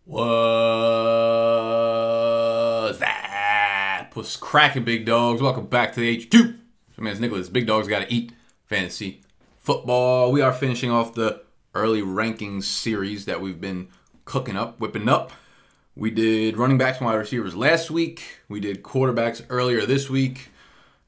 What's that? What's cracking, big dogs? Welcome back to the H2. My man's Nicholas. Big dogs gotta eat fantasy football. We are finishing off the early rankings series that we've been cooking up, whipping up. We did running backs and wide receivers last week. We did quarterbacks earlier this week.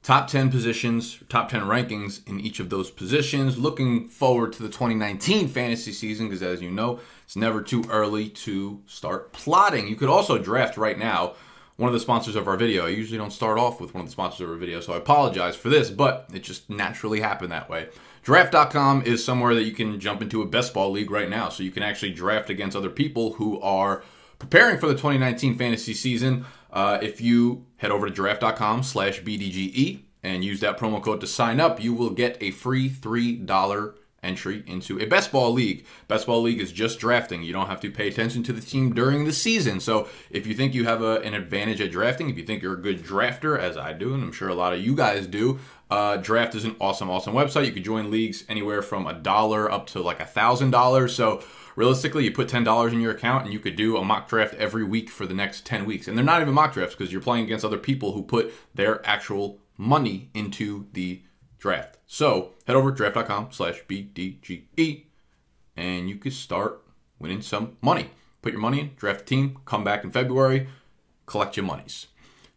Top 10 positions, top 10 rankings in each of those positions. Looking forward to the 2019 fantasy season because, as you know, it's never too early to start plotting. You could also draft right now. One of the sponsors of our video. I usually don't start off with one of the sponsors of our video, so I apologize for this, but it just naturally happened that way. Draft.com is somewhere that you can jump into a best ball league right now, so you can actually draft against other people who are preparing for the 2019 fantasy season. If you head over to draft.com/BDGE and use that promo code to sign up, you will get a free $3 entry into a best ball league. Best ball league is just drafting. You don't have to pay attention to the team during the season. So if you think you have an advantage at drafting, if you think you're a good drafter, as I do, and I'm sure a lot of you guys do, Draft is an awesome website. You can join leagues anywhere from $1 up to like $1,000. So realistically, you put $10 in your account and you could do a mock draft every week for the next 10 weeks. And they're not even mock drafts because you're playing against other people who put their actual money into the draft. So head over to draft.com/BDGE and you can start winning some money. Put your money in, draft a team, come back in February, collect your monies.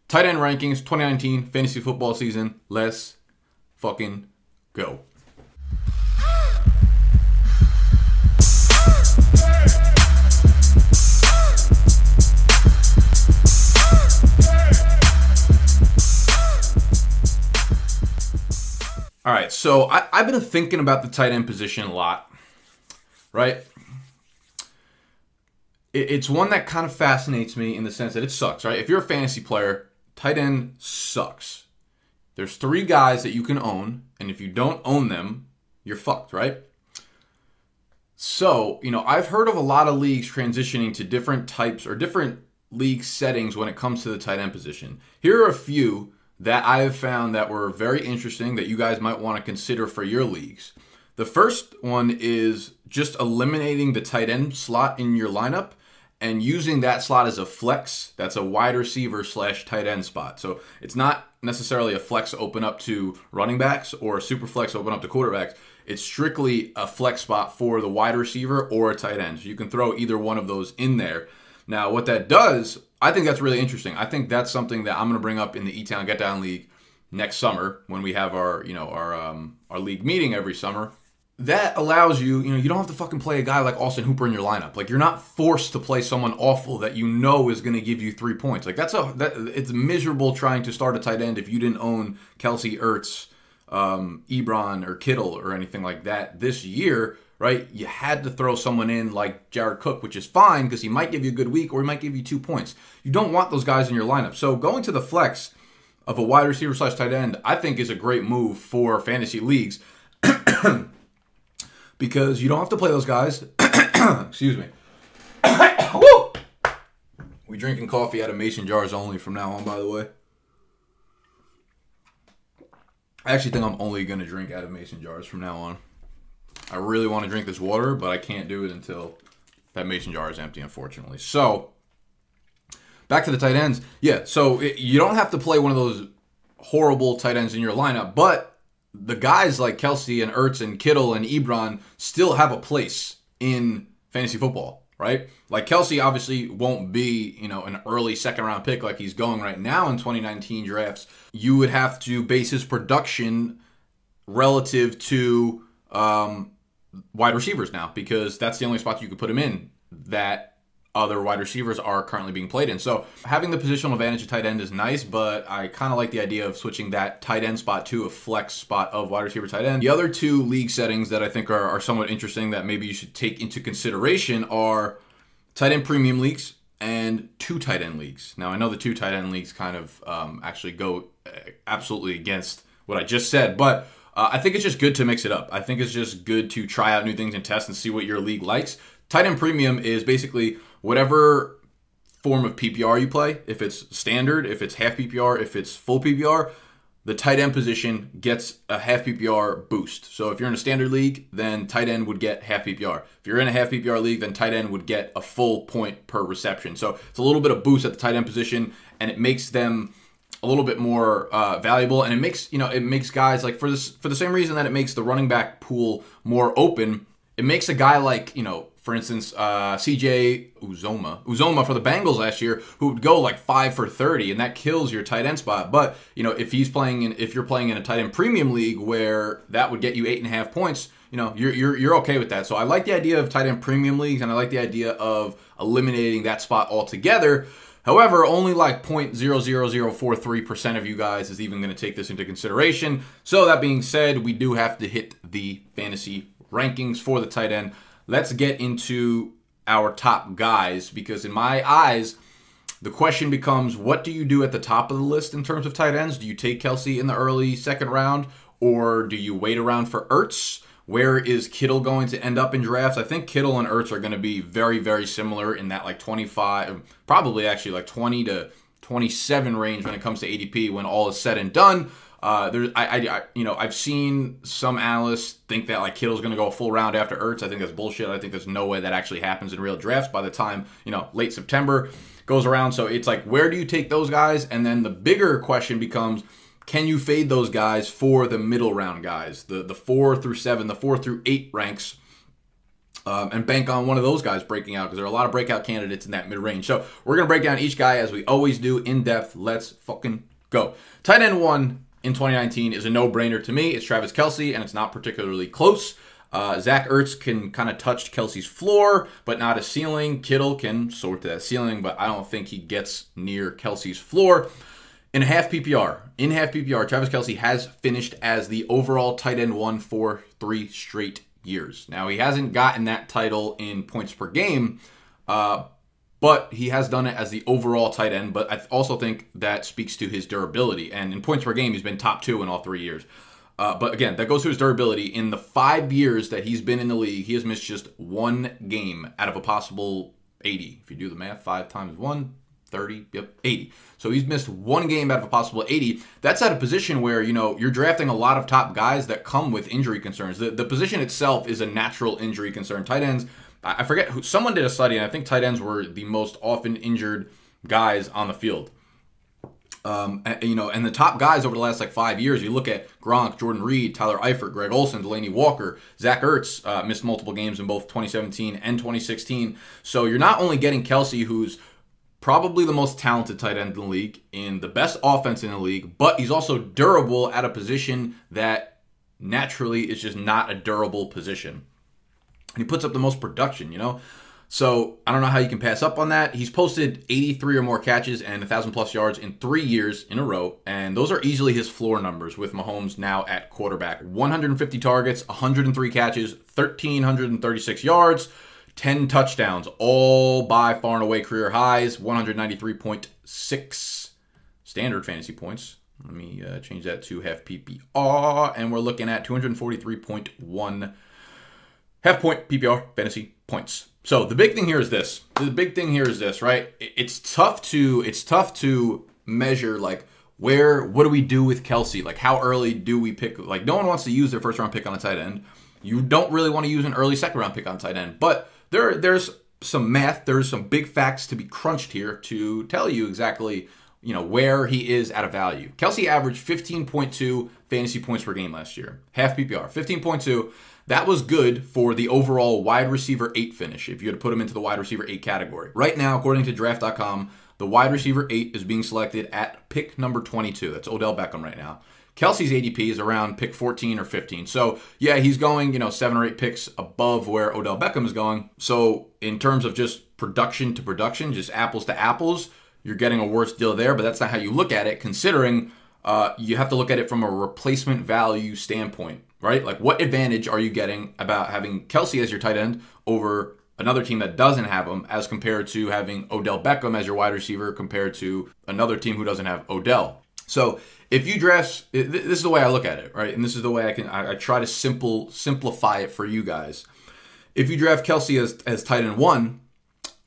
Tight end rankings, 2019 fantasy football season. Let's fucking go. All right, so I've been thinking about the tight end position a lot, right? It's one that kind of fascinates me in the sense that it sucks, right? If you're a fantasy player, tight end sucks. There's 3 guys that you can own, and if you don't own them, you're fucked, right? So, I've heard of a lot of leagues transitioning to different types or different league settings when it comes to the tight end position. Here are a few that I have found that were very interesting that you guys might want to consider for your leagues. The first one is just eliminating the tight end slot in your lineup and using that slot as a flex. That's a wide receiver / tight end spot. So it's not necessarily a flex open up to running backs or a super flex open up to quarterbacks. It's strictly a flex spot for the wide receiver or a tight end. So you can throw either one of those in there. Now, what that does, I think that's really interesting. I think that's something that I'm going to bring up in the E-Town Get Down League next summer when we have our league meeting every summer. That allows you, you don't have to fucking play a guy like Olsen Hooper in your lineup. Like, you're not forced to play someone awful that you know is going to give you 3 points. Like, it's miserable trying to start a tight end if you didn't own Kelce, Ertz, Ebron, or Kittle or anything like that this year. Right? You had to throw someone in like Jared Cook, which is fine because he might give you a good week or he might give you 2 points. You don't want those guys in your lineup. So going to the flex of a wide receiver / tight end, I think is a great move for fantasy leagues because you don't have to play those guys. Excuse me. Woo! We drinking coffee out of mason jars only from now on, by the way. I actually think I'm only going to drink out of mason jars from now on. I really want to drink this water, but I can't do it until that mason jar is empty, unfortunately. So, back to the tight ends. Yeah, so you don't have to play one of those horrible tight ends in your lineup, but the guys like Kelce and Ertz and Kittle and Ebron still have a place in fantasy football, right? Like Kelce obviously won't be, an early second-round pick like he's going right now in 2019 drafts. You would have to base his production relative to wide receivers now because that's the only spot you could put him in that other wide receivers are currently being played in. So having the positional advantage of tight end is nice, but I kind of like the idea of switching that tight end spot to a flex spot of wide receiver tight end. The other 2 league settings that I think are somewhat interesting that maybe you should take into consideration are tight end premium leagues and 2 tight end leagues. Now I know the 2 tight end leagues kind of actually go absolutely against what I just said, but I think it's just good to mix it up. I think it's just good to try out new things and test and see what your league likes. Tight end premium is basically whatever form of PPR you play. If it's standard, if it's half PPR, if it's full PPR, the tight end position gets a half PPR boost. So if you're in a standard league, then tight end would get half PPR. If you're in a half PPR league, then tight end would get a full point per reception. So it's a little bit of boost at the tight end position, and it makes them a little bit more valuable, and it makes guys like for the same reason that it makes the running back pool more open. It makes a guy like, for instance, CJ Uzoma for the Bengals last year, who would go like 5 for 30, and that kills your tight end spot. But if you're playing in a tight end premium league where that would get you 8.5 points, you're okay with that. So I like the idea of tight end premium leagues, and I like the idea of eliminating that spot altogether. However, only like 0.00043% of you guys is even going to take this into consideration. So that being said, we do have to hit the fantasy rankings for the tight end. Let's get into our top guys, because in my eyes, the question becomes, what do you do at the top of the list in terms of tight ends? Do you take Kelce in the early second round, or do you wait around for Ertz? Where is Kittle going to end up in drafts? I think Kittle and Ertz are going to be very, very similar in that like 25, probably actually like 20 to 27 range when it comes to ADP when all is said and done. I've seen some analysts think that like Kittle's going to go a full round after Ertz. I think that's bullshit. I think there's no way that actually happens in real drafts by the time, late September goes around. So it's like, where do you take those guys? And then the bigger question becomes, can you fade those guys for the middle round guys, the 4 through 7, the 4 through 8 ranks, and bank on one of those guys breaking out, because there are a lot of breakout candidates in that mid-range. So we're going to break down each guy as we always do in depth. Let's fucking go. Tight end 1 in 2019 is a no-brainer to me. It's Travis Kelce, and it's not particularly close. Zach Ertz can kind of touch Kelce's floor, but not a ceiling. Kittle can soar to that ceiling, but I don't think he gets near Kelce's floor. In half PPR, Travis Kelce has finished as the overall tight end 1 for 3 straight years. Now, he hasn't gotten that title in points per game, but he has done it as the overall tight end. But I also think that speaks to his durability. And in points per game, he's been top 2 in all 3 years. But again, that goes to his durability. In the 5 years that he's been in the league, he has missed just 1 game out of a possible 80. If you do the math, 5 times 1, 30, yep, 80. So he's missed 1 game out of a possible 80. That's at a position where, you're drafting a lot of top guys that come with injury concerns. The position itself is a natural injury concern. Tight ends, I forget who, someone did a study, and I think tight ends were the most often injured guys on the field. And the top guys over the last 5 years, you look at Gronk, Jordan Reed, Tyler Eifert, Greg Olsen, Delanie Walker, Zach Ertz missed multiple games in both 2017 and 2016. So you're not only getting Kelce, who's probably the most talented tight end in the league, in the best offense in the league, but he's also durable at a position that naturally is just not a durable position. And he puts up the most production, So I don't know how you can pass up on that. He's posted 83 or more catches and 1,000+ yards in 3 years in a row, and those are easily his floor numbers with Mahomes now at quarterback. 150 targets, 103 catches, 1,336 yards, 10 touchdowns, all by far and away career highs, 193.6 standard fantasy points. Let me change that to half PPR, and we're looking at 243.1 half point PPR fantasy points. So the big thing here is this. Right? It's tough to measure what do we do with Kelce? How early do we pick? No one wants to use their first round pick on a tight end. You don't really want to use an early second round pick on tight end, but there's some math, there's some big facts to be crunched here to tell you exactly, where he is at a value. Kelce averaged 15.2 fantasy points per game last year. Half PPR, 15.2. That was good for the overall wide receiver 8 finish, if you had to put him into the wide receiver 8 category. Right now, according to draft.com, the wide receiver 8 is being selected at pick number 22. That's Odell Beckham right now. Kelce's ADP is around pick 14 or 15. So, yeah, he's going, 7 or 8 picks above where Odell Beckham is going. So, in terms of just production to production, just apples to apples, you're getting a worse deal there, but that's not how you look at it, considering you have to look at it from a replacement value standpoint, right? What advantage are you getting about having Kelce as your tight end over another team that doesn't have him, as compared to having Odell Beckham as your wide receiver compared to another team who doesn't have Odell? So if you draft, this is the way I look at it, right? And this is the way I try to simplify it for you guys. If you draft Kelce as tight end 1,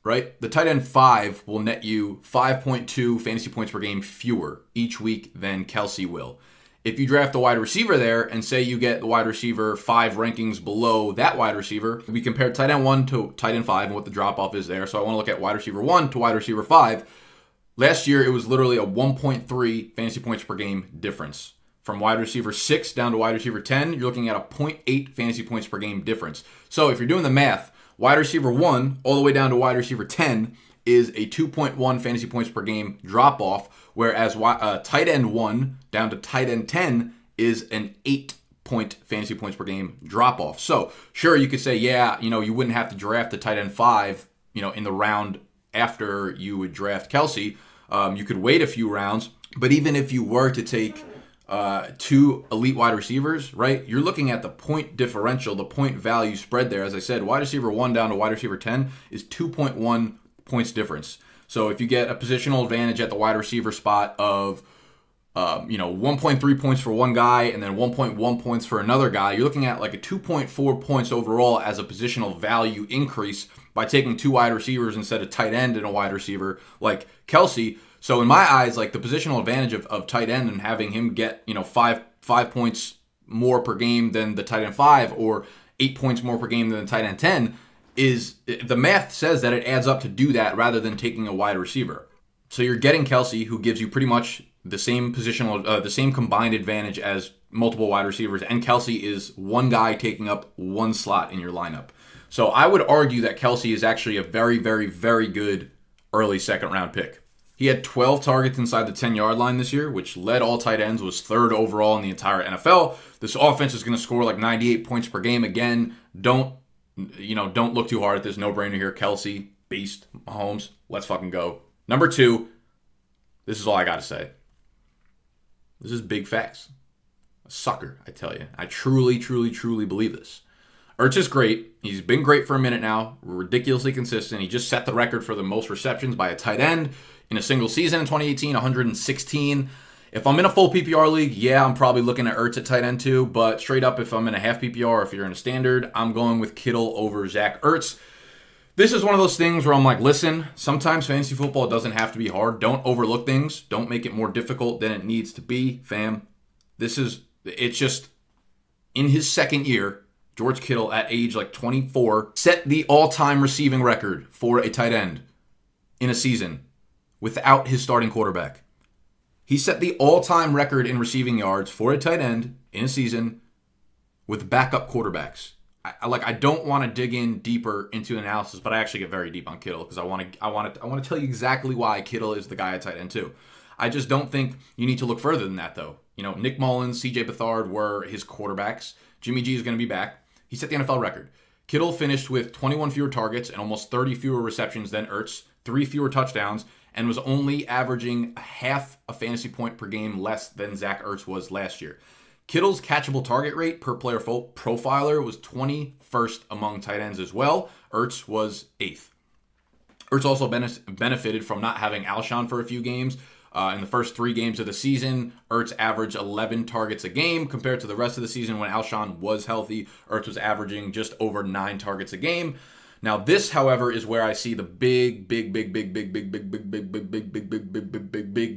right, the tight end 5 will net you 5.2 fantasy points per game fewer each week than Kelce will. If you draft a wide receiver there and say you get the wide receiver 5 rankings below that wide receiver, we compare tight end 1 to tight end 5 and what the drop-off is there. So I want to look at wide receiver 1 to wide receiver 5. Last year, it was literally a 1.3 fantasy points per game difference. From wide receiver 6 down to wide receiver 10, you're looking at a 0.8 fantasy points per game difference. So if you're doing the math, wide receiver 1 all the way down to wide receiver 10 is a 2.1 fantasy points per game drop-off, whereas tight end 1 down to tight end 10 is an 8-point fantasy points per game drop-off. So, sure, you could say, yeah, you wouldn't have to draft the tight end 5, in the round after you would draft Kelce. You could wait a few rounds, but even if you were to take 2 elite wide receivers, right, you're looking at the point differential, the point value spread there. As I said, wide receiver 1 down to wide receiver 10 is 2.1 points difference. So if you get a positional advantage at the wide receiver spot of 1.3 points for one guy and then 1.1 points for another guy, you're looking at like a 2.4 points overall as a positional value increase by taking 2 wide receivers instead of tight end and a wide receiver like Kelce. So in my eyes, like the positional advantage of tight end and having him get 5 points more per game than the tight end 5 or 8 points more per game than the tight end 10 is, the math says that it adds up to do that rather than taking a wide receiver. So you're getting Kelce, who gives you pretty much the same positional, the same combined advantage as multiple wide receivers, and Kelce is one guy taking up one slot in your lineup. So I would argue that Kelce is actually a very, very, very good early second-round pick. He had 12 targets inside the 10-yard line this year, which led all tight ends, was 3rd overall in the entire NFL. This offense is going to score like 98 points per game. Again, don't look too hard at this. No-brainer here. Kelce, beast, Mahomes, let's fucking go. Number 2, this is all I got to say. This is big facts. A sucker, I tell you. I truly, truly, truly believe this. Ertz is great. He's been great for a minute now. Ridiculously consistent. He just set the record for the most receptions by a tight end in a single season in 2018, 116. If I'm in a full PPR league, yeah, I'm probably looking at Ertz at tight end too. But straight up, if I'm in a half PPR or if you're in a standard, I'm going with Kittle over Zach Ertz. This is one of those things where I'm like, listen, sometimes fantasy football doesn't have to be hard. Don't overlook things. Don't make it more difficult than it needs to be, fam. It's just, in his second year, George Kittle at age like 24 set the all-time receiving record for a tight end in a season without his starting quarterback. He set the all-time record in receiving yards for a tight end in a season with backup quarterbacks. I don't want to dig in deeper into analysis, but I actually get very deep on Kittle because I want to tell you exactly why Kittle is the guy at tight end too. I just don't think you need to look further than that though. Nick Mullins, CJ Beathard were his quarterbacks. Jimmy G is going to be back. He set the NFL record. Kittle finished with 21 fewer targets and almost 30 fewer receptions than Ertz, 3 fewer touchdowns, and was only averaging half a fantasy point per game less than Zach Ertz was last year. Kittle's catchable target rate per player profiler was 21st among tight ends as well. Ertz was 8th. Ertz also benefited from not having Alshon for a few games. In the first 3 games of the season, Ertz averaged 11 targets a game compared to the rest of the season when Alshon was healthy. Ertz was averaging just over 9 targets a game. Now this, however, is where I see the big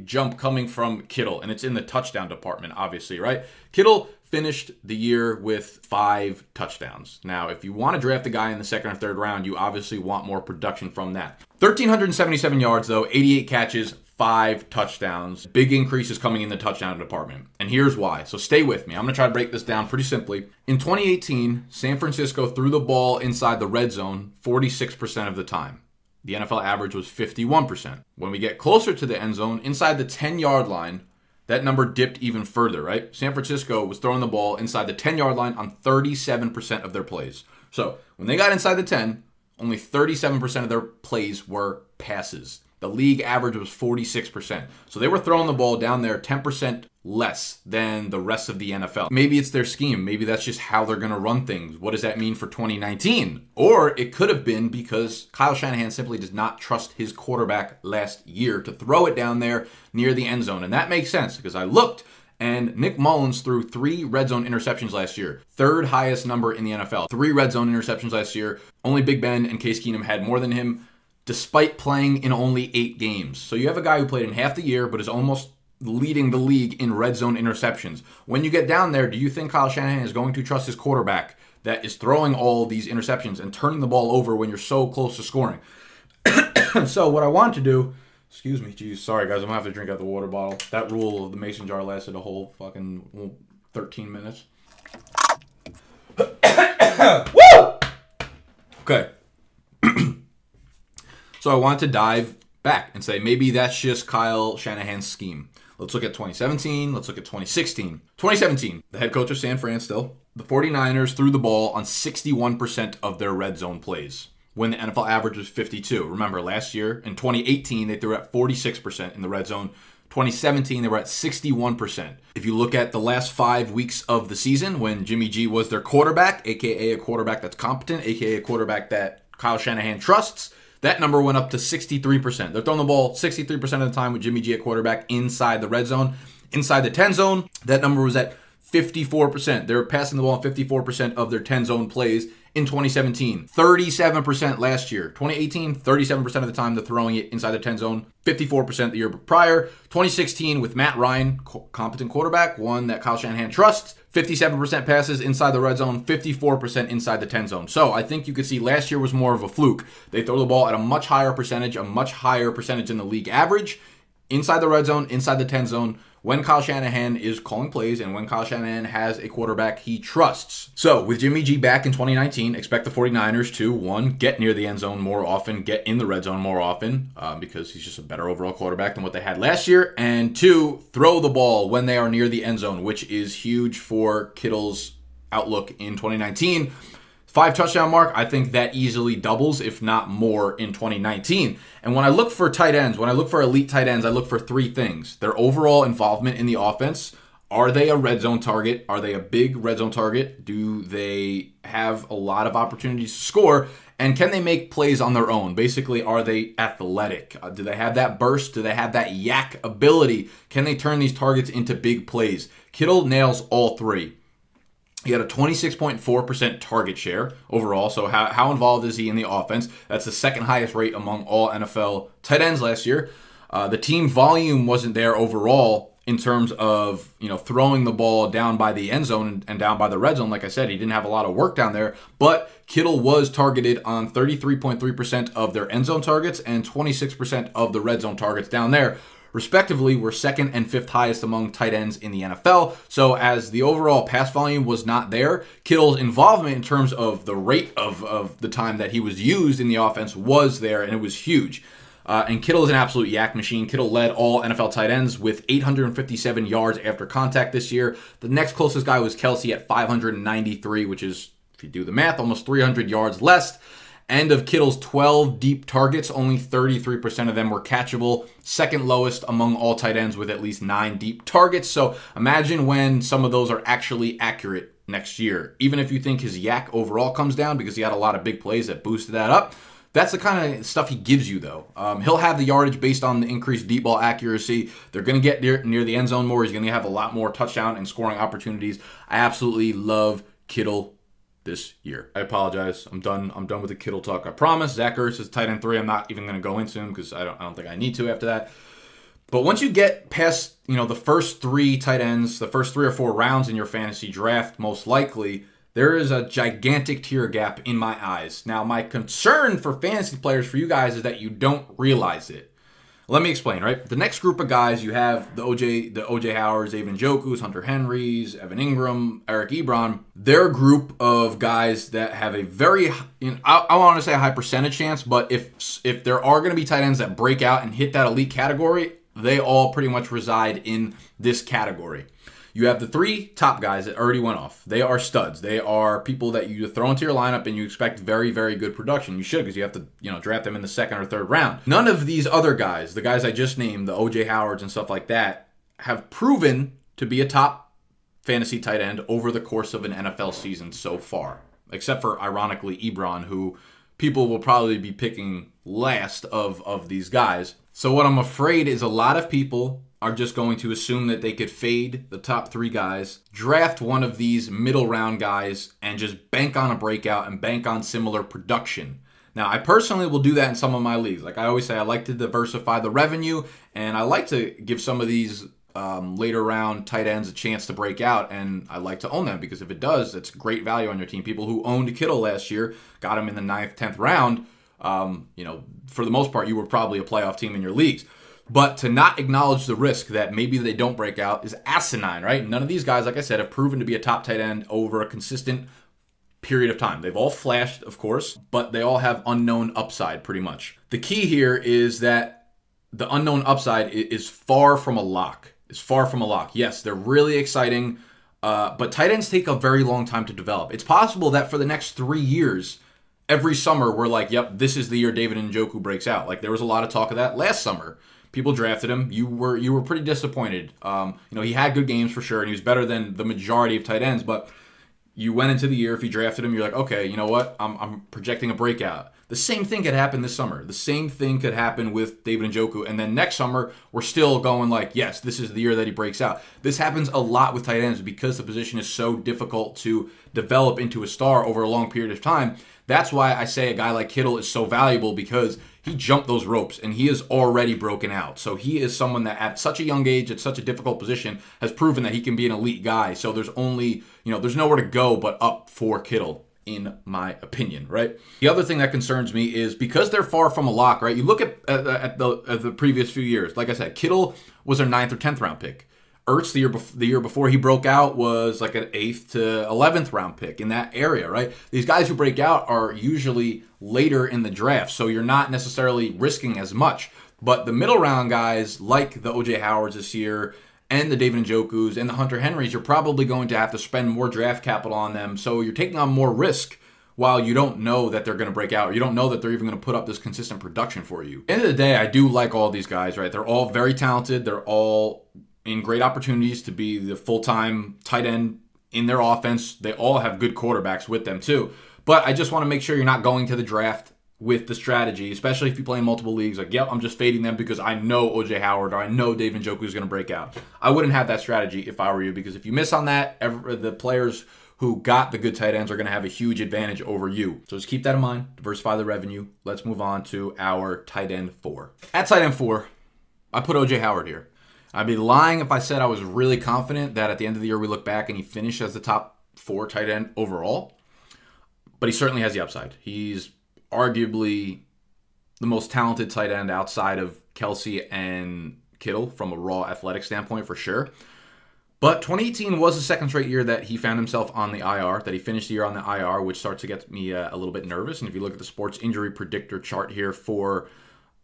jump coming from Kittle, and it's in the touchdown department, obviously, right? Kittle finished the year with 5 touchdowns. Now, if you want to draft a guy in the 2nd or 3rd round, you obviously want more production from that. 1,377 yards, though, 88 catches, 5 touchdowns. Big increases coming in the touchdown department. And here's why. So stay with me. I'm going to try to break this down pretty simply. In 2018, San Francisco threw the ball inside the red zone 46% of the time. The NFL average was 51%. When we get closer to the end zone, inside the 10-yard line, that number dipped even further, right? San Francisco was throwing the ball inside the 10-yard line on 37% of their plays. So when they got inside the 10, only 37% of their plays were passes. The league average was 46%. So they were throwing the ball down there 10% less than the rest of the NFL. Maybe it's their scheme. Maybe that's just how they're going to run things. What does that mean for 2019? Or it could have been because Kyle Shanahan simply does not trust his quarterback last year to throw it down there near the end zone. And that makes sense because I looked and Nick Mullins threw 3 red zone interceptions last year. 3rd highest number in the NFL. 3 red zone interceptions last year. Only Big Ben and Case Keenum had more than him, despite playing in only 8 games. So you have a guy who played in half the year, but is almost leading the league in red zone interceptions. When you get down there, do you think Kyle Shanahan is going to trust his quarterback that is throwing all these interceptions and turning the ball over when you're so close to scoring? So what I want to do, excuse me, geez, sorry guys, I'm going to have to drink out the water bottle. That rule of the mason jar lasted a whole fucking 13 minutes. Woo! Okay. So I want to dive back and say maybe that's just Kyle Shanahan's scheme. Let's look at 2017. Let's look at 2016. 2017, the head coach of San Fran still. The 49ers threw the ball on 61% of their red zone plays when the NFL average was 52. Remember, last year, in 2018, they threw at 46% in the red zone. 2017, they were at 61%. If you look at the last 5 weeks of the season when Jimmy G was their quarterback, a.k.a. a quarterback that's competent, a.k.a. a quarterback that Kyle Shanahan trusts, that number went up to 63%. They're throwing the ball 63% of the time with Jimmy G at quarterback inside the red zone. Inside the 10 zone, that number was at 54%. They were passing the ball on 54% of their 10 zone plays in 2017. 37% last year. 2018, 37% of the time they're throwing it inside the 10 zone. 54% the year prior. 2016 with Matt Ryan, competent quarterback, one that Kyle Shanahan trusts. 57% passes inside the red zone, 54% inside the 10 zone. So I think you could see last year was more of a fluke. They throw the ball at a much higher percentage than the league average. Inside the red zone, inside the 10 zone, when Kyle Shanahan is calling plays and when Kyle Shanahan has a quarterback he trusts. So with Jimmy G back in 2019, expect the 49ers to, one, get near the end zone more often, get in the red zone more often, because he's just a better overall quarterback than what they had last year, and two, throw the ball when they are near the end zone, which is huge for Kittle's outlook in 2019. 5 touchdown mark, I think that easily doubles, if not more, in 2019. And when I look for tight ends, when I look for elite tight ends, I look for 3 things. Their overall involvement in the offense. Are they a red zone target? Are they a big red zone target? Do they have a lot of opportunities to score? And can they make plays on their own? Basically, are they athletic? Do they have that burst? Do they have that yak ability? Can they turn these targets into big plays? Kittle nails all 3. He had a 26.4% target share overall. So how involved is he in the offense? That's the second highest rate among all NFL tight ends last year. The team volume wasn't there overall in terms of, throwing the ball down by the end zone and down by the red zone. Like I said, he didn't have a lot of work down there. But Kittle was targeted on 33.3% of their end zone targets and 26% of the red zone targets down there. Respectively, were 2nd and 5th highest among tight ends in the NFL. So as the overall pass volume was not there, Kittle's involvement in terms of the rate of the time that he was used in the offense was there, and it was huge. And Kittle is an absolute yak machine. Kittle led all NFL tight ends with 857 yards after contact this year. The next closest guy was Kelce at 593, which is, if you do the math, almost 300 yards less. And of Kittle's 12 deep targets, only 33% of them were catchable. Second lowest among all tight ends with at least 9 deep targets. So imagine when some of those are actually accurate next year. Even if you think his yak overall comes down because he had a lot of big plays that boosted that up, that's the kind of stuff he gives you, though. He'll have the yardage based on the increased deep ball accuracy. They're going to get near the end zone more. He's going to have a lot more touchdown and scoring opportunities. I absolutely love Kittle this year. I apologize. I'm done with the Kittle talk. I promise. Zach Ertz is tight end 3. I'm not even going to go into him because I don't think I need to after that. But once you get past, the first 3 tight ends, the first 3 or 4 rounds in your fantasy draft, most likely, there is a gigantic tier gap in my eyes. Now, my concern for fantasy players, for you guys, is that you don't realize it. Let me explain, right? The next group of guys, you have the OJ Howards, Njokus, Hunter Henrys, Evan Engram, Eric Ebron. They're a group of guys that have a very, I want to say a high percentage chance, but if there are going to be tight ends that break out and hit that elite category, they all pretty much reside in this category. You have the 3 top guys that already went off. They are studs. They are people that you throw into your lineup and you expect very, very good production. You should, because you have to, draft them in the 2nd or 3rd round. None of these other guys, the guys I just named, the OJ Howards and stuff like that, have proven to be a top fantasy tight end over the course of an NFL season so far. Except for, ironically, Ebron, who people will probably be picking last of these guys. So what I'm afraid is a lot of people are just going to assume that they could fade the top 3 guys, draft one of these middle round guys, and just bank on a breakout and bank on similar production. Now, I personally will do that in some of my leagues. Like I always say, I like to diversify the revenue, and I like to give some of these later round tight ends a chance to break out, and I like to own them because if it does, it's great value on your team. People who owned Kittle last year got him in the 9th, 10th round. For the most part, you were probably a playoff team in your leagues. But to not acknowledge the risk that maybe they don't break out is asinine, right? None of these guys, like I said, have proven to be a top tight end over a consistent period of time. They've all flashed, of course, but they all have unknown upside pretty much. The key here is that the unknown upside is far from a lock. It's far from a lock. Yes, they're really exciting, but tight ends take a very long time to develop. It's possible that for the next 3 years, every summer we're like, yep, this is the year David Njoku breaks out. Like there was a lot of talk of that last summer. People drafted him. You were pretty disappointed. He had good games for sure, and he was better than the majority of tight ends. But you went into the year, if you drafted him, you're like, okay, you know what? I'm projecting a breakout. The same thing could happen this summer. The same thing could happen with David Njoku. And then next summer, we're still going like, yes, this is the year that he breaks out. This happens a lot with tight ends because the position is so difficult to develop into a star over a long period of time. That's why I say a guy like Kittle is so valuable because he jumped those ropes and he is already broken out. So he is someone that at such a young age, at such a difficult position, has proven that he can be an elite guy. So there's only, there's nowhere to go but up for Kittle, in my opinion, right? The other thing that concerns me is because they're far from a lock, right? You look at the previous few years. Like I said, Kittle was their 9th or 10th round pick. Ertz, the year before he broke out, was like an 8th to 11th round pick in that area, right? These guys who break out are usually later in the draft, so you're not necessarily risking as much. But the middle round guys, like the O.J. Howards this year, and the David Njokus, and the Hunter Henrys, you're probably going to have to spend more draft capital on them, so you're taking on more risk while you don't know that they're going to break out, or you don't know that they're even going to put up this consistent production for you. At the end of the day, I do like all these guys, right? They're all very talented. They're all in great opportunities to be the full-time tight end in their offense. They all have good quarterbacks with them too. But I just want to make sure you're not going to the draft with the strategy, especially if you play in multiple leagues, like, yep, I'm just fading them because I know O.J. Howard or I know David Njoku is going to break out. I wouldn't have that strategy if I were you, because if you miss on that, the players who got the good tight ends are going to have a huge advantage over you. So just keep that in mind. Diversify the revenue. Let's move on to our tight end 4. At tight end 4, I put O.J. Howard here. I'd be lying if I said I was really confident that at the end of the year we look back and he finished as the top 4 tight end overall. But he certainly has the upside. He's arguably the most talented tight end outside of Kelce and Kittle from a raw athletic standpoint for sure. But 2018 was the second straight year that he found himself on the IR, that he finished the year on the IR, which starts to get me a little bit nervous. And if you look at the sports injury predictor chart here for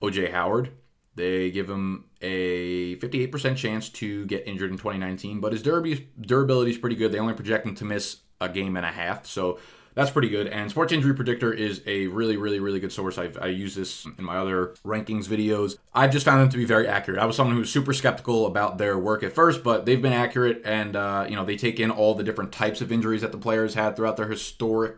O.J. Howard, they give him a 58% chance to get injured in 2019, but his durability is pretty good. They only project him to miss a game and a half, so that's pretty good. And Sports Injury Predictor is a really, really, really good source. I use this in my other rankings videos. I've just found them to be very accurate. I was someone who was super skeptical about their work at first, but they've been accurate, and they take in all the different types of injuries that the players had throughout their historic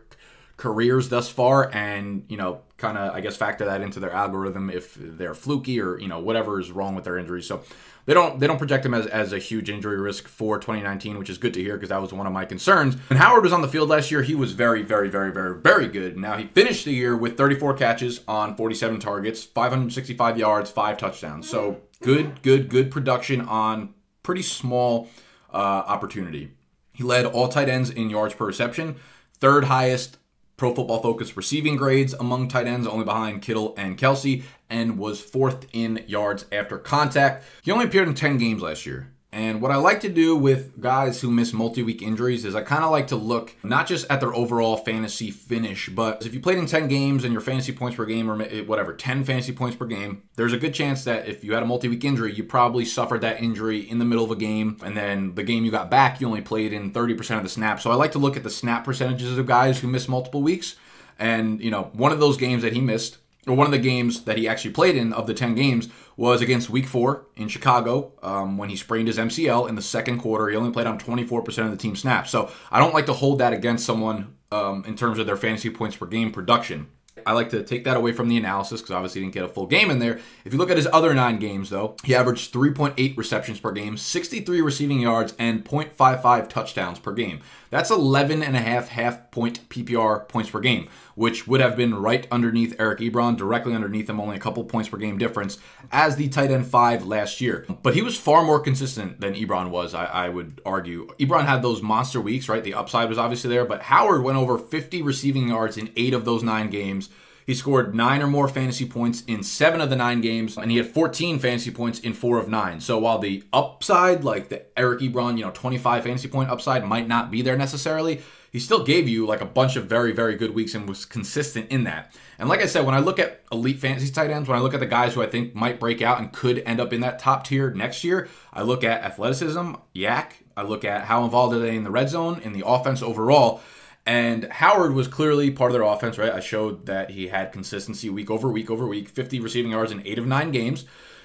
careers thus far, and kind of, I guess, factor that into their algorithm if they're fluky or whatever is wrong with their injuries. So they don't project him as a huge injury risk for 2019, which is good to hear because that was one of my concerns. When Howard was on the field last year, he was very, very, very, very, very good. Now he finished the year with 34 catches on 47 targets, 565 yards, 5 touchdowns. So good production on pretty small opportunity. He led all tight ends in yards per reception, 3rd highest Pro Football Focus receiving grades among tight ends, only behind Kittle and Kelce, and was 4th in yards after contact. He only appeared in 10 games last year. And what I like to do with guys who miss multi-week injuries is I kind of like to look not just at their overall fantasy finish, but if you played in 10 games and your fantasy points per game, or whatever, 10 fantasy points per game, there's a good chance that if you had a multi-week injury, you probably suffered that injury in the middle of a game, and then the game you got back, you only played in 30% of the snaps. So I like to look at the snap percentages of guys who miss multiple weeks, and one of those games that he missed, or one of the games that he actually played in of the 10 games, was against Week 4 in Chicago when he sprained his MCL in the second quarter. He only played on 24% of the team snaps. So I don't like to hold that against someone in terms of their fantasy points per game production. I like to take that away from the analysis because obviously he didn't get a full game in there. If you look at his other 9 games, though, he averaged 3.8 receptions per game, 63 receiving yards, and 0.55 touchdowns per game. That's 11.5 half-point PPR points per game, which would have been right underneath Eric Ebron, directly underneath him, only a couple points per game difference, as the tight end 5 last year. But he was far more consistent than Ebron was, I would argue. Ebron had those monster weeks, right? The upside was obviously there, but Howard went over 50 receiving yards in 8 of those 9 games. He scored 9 or more fantasy points in 7 of the 9 games, and he had 14 fantasy points in 4 of 9. So while the upside, like the Eric Ebron, 25 fantasy point upside might not be there necessarily, he still gave you like a bunch of very, very good weeks and was consistent in that. And like I said, when I look at elite fantasy tight ends, when I look at the guys who I think might break out and could end up in that top tier next year, I look at athleticism, yak, I look at how involved are they in the red zone, in the offense overall. And Howard was clearly part of their offense, right? I showed that he had consistency week over week over week, 50 receiving yards in 8 of 9 games.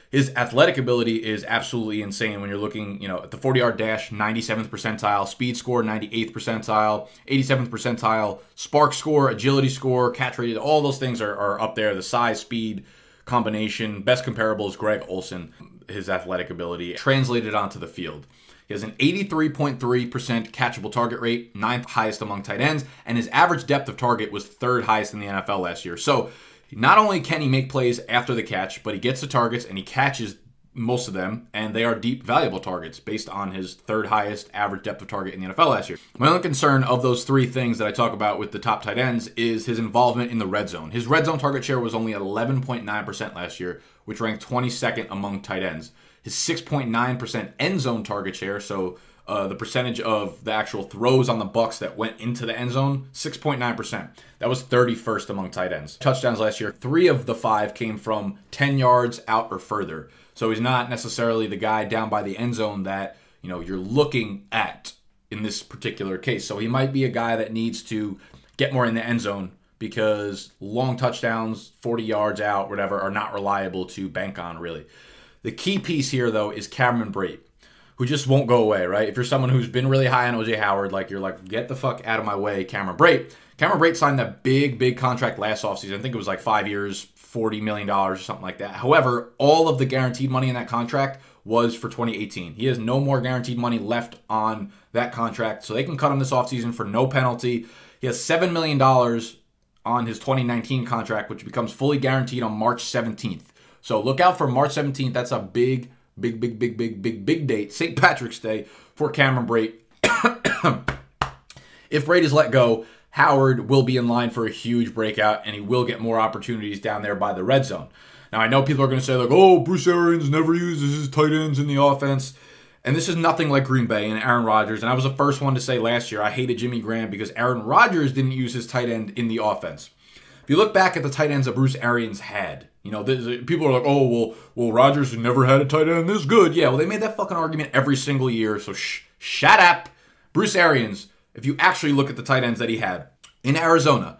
His athletic ability is absolutely insane when you're looking, at the 40-yard dash, 97th percentile, speed score, 98th percentile, 87th percentile, spark score, agility score, catch rate, all those things are up there. The size, speed combination, best comparable is Greg Olsen, his athletic ability translated onto the field. He has an 83.3% catchable target rate, 9th highest among tight ends, and his average depth of target was 3rd highest in the NFL last year. So not only can he make plays after the catch, but he gets the targets and he catches most of them, and they are deep, valuable targets based on his 3rd highest average depth of target in the NFL last year. My only concern of those 3 things that I talk about with the top tight ends is his involvement in the red zone. His red zone target share was only 11.9% last year, which ranked 22nd among tight ends. His 6.9% end zone target share, so the percentage of the actual throws on the Bucs that went into the end zone, 6.9%. That was 31st among tight ends. Touchdowns last year, 3 of the 5 came from 10 yards out or further. So he's not necessarily the guy down by the end zone that you're looking at in this particular case. So he might be a guy that needs to get more in the end zone because long touchdowns, 40 yards out, whatever, are not reliable to bank on, really. The key piece here, though, is Cameron Brate, who just won't go away, right? If you're someone who's been really high on O.J. Howard, you're like, get the fuck out of my way, Cameron Brate. Cameron Brate signed that big contract last offseason. I think it was like 5 years, $40 million or something like that. However, all of the guaranteed money in that contract was for 2018. He has no more guaranteed money left on that contract, so they can cut him this offseason for no penalty. He has $7 million on his 2019 contract, which becomes fully guaranteed on March 17th. So look out for March 17th. That's a big date, St. Patrick's Day, for Cameron Brate. If Brate is let go, Howard will be in line for a huge breakout, and he will get more opportunities down there by the red zone. Now, I know people are going to say, oh, Bruce Arians never uses his tight ends in the offense. And this is nothing like Green Bay and Aaron Rodgers. And I was the first one to say last year I hated Jimmy Graham because Aaron Rodgers didn't use his tight end in the offense. If you look back at the tight ends that Bruce Arians had, people are like, oh, well, Rodgers never had a tight end this good. Yeah, well, they made that fucking argument every single year, so shut up. Bruce Arians, if you actually look at the tight ends that he had, in Arizona,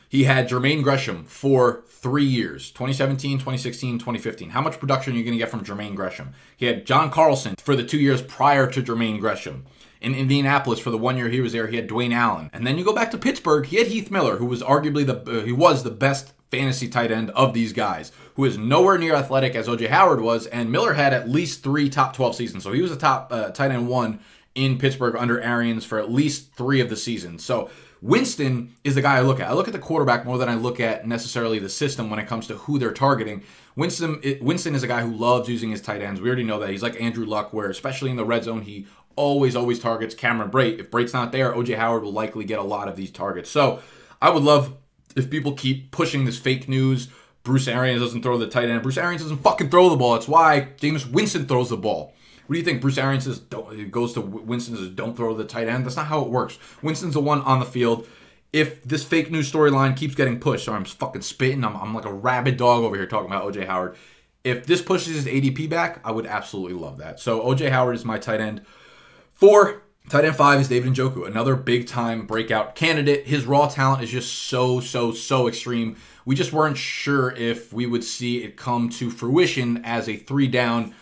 he had Jermaine Gresham for 3 years, 2017, 2016, 2015. How much production are you going to get from Jermaine Gresham? He had John Carlson for the 2 years prior to Jermaine Gresham. In Indianapolis, for the 1 year he was there, he had Dwayne Allen. And then you go back to Pittsburgh, he had Heath Miller, who was arguably the best fantasy tight end of these guys, who is nowhere near athletic as O.J. Howard was, and Miller had at least 3 top 12 seasons. So he was a top tight end 1 in Pittsburgh under Arians for at least 3 of the seasons. So Winston is the guy I look at. I look at the quarterback more than I look at necessarily the system when it comes to who they're targeting. Winston is a guy who loves using his tight ends. We already know that. He's like Andrew Luck, where especially in the red zone, he always targets Cameron Brate. If Brate's not there, O.J. Howard will likely get a lot of these targets. So I would love if people keep pushing this fake news. Bruce Arians doesn't throw the tight end. Bruce Arians doesn't fucking throw the ball. That's why Jameis Winston throws the ball. What do you think? Bruce Arians goes to Winston and says, don't throw the tight end? That's not how it works. Winston's the one on the field. If this fake news storyline keeps getting pushed, sorry, I'm fucking spitting. I'm like a rabid dog over here talking about O.J. Howard. If this pushes his ADP back, I would absolutely love that. So O.J. Howard is my tight end 4. Tight end 5 is David Njoku, another big-time breakout candidate. His raw talent is just so extreme. We just weren't sure if we would see it come to fruition as a 3-down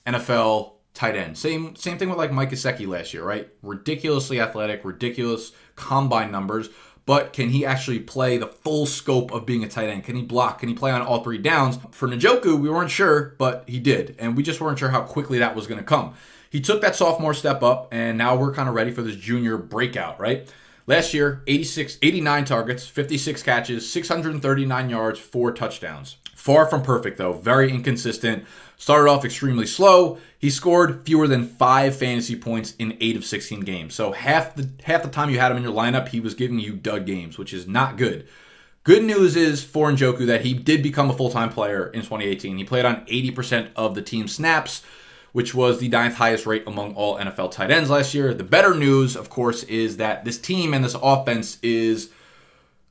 NFL tight end. Same thing with like Mike Gesicki last year, right? Ridiculously athletic, ridiculous combine numbers, but can he actually play the full scope of being a tight end? Can he block? Can he play on all 3 downs? For Njoku, we weren't sure, but he did, and we just weren't sure how quickly that was going to come. He took that sophomore step up, and now we're kind of ready for this junior breakout, right? Last year, 89 targets, 56 catches, 639 yards, 4 touchdowns. Far from perfect, though. Very inconsistent. Started off extremely slow. He scored fewer than 5 fantasy points in 8 of 16 games. So half the time you had him in your lineup, he was giving you dud games, which is not good. Good news is for Njoku that he did become a full-time player in 2018. He played on 80% of the team snaps, which was the 9th highest rate among all NFL tight ends last year. The better news, of course, is that this team and this offense is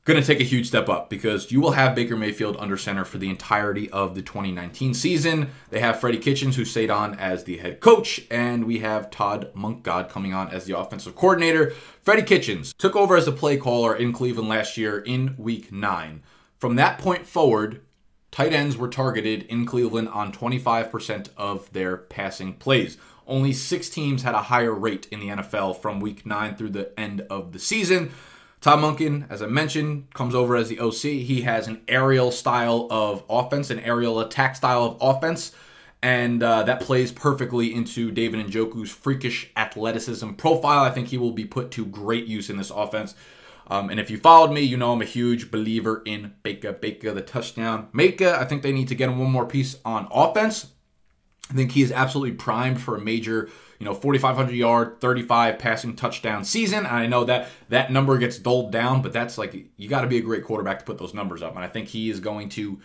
going to take a huge step up because you will have Baker Mayfield under center for the entirety of the 2019 season. They have Freddie Kitchens, who stayed on as the head coach, and we have Todd Monkgod coming on as the offensive coordinator. Freddie Kitchens took over as a play caller in Cleveland last year in Week 9. From that point forward, tight ends were targeted in Cleveland on 25% of their passing plays. Only 6 teams had a higher rate in the NFL from Week 9 through the end of the season. Todd Monken, as I mentioned, comes over as the OC. He has an aerial style of offense, an aerial attack style of offense, and that plays perfectly into David Njoku's freakish athleticism profile. I think he will be put to great use in this offense. And if you followed me, you know I'm a huge believer in Baker the touchdown maker. I think they need to get him one more piece on offense. I think he is absolutely primed for a major 4,500-yard, 35 passing touchdown season. And I know that number gets doled down, but that's like, you got to be a great quarterback to put those numbers up. And I think he's going to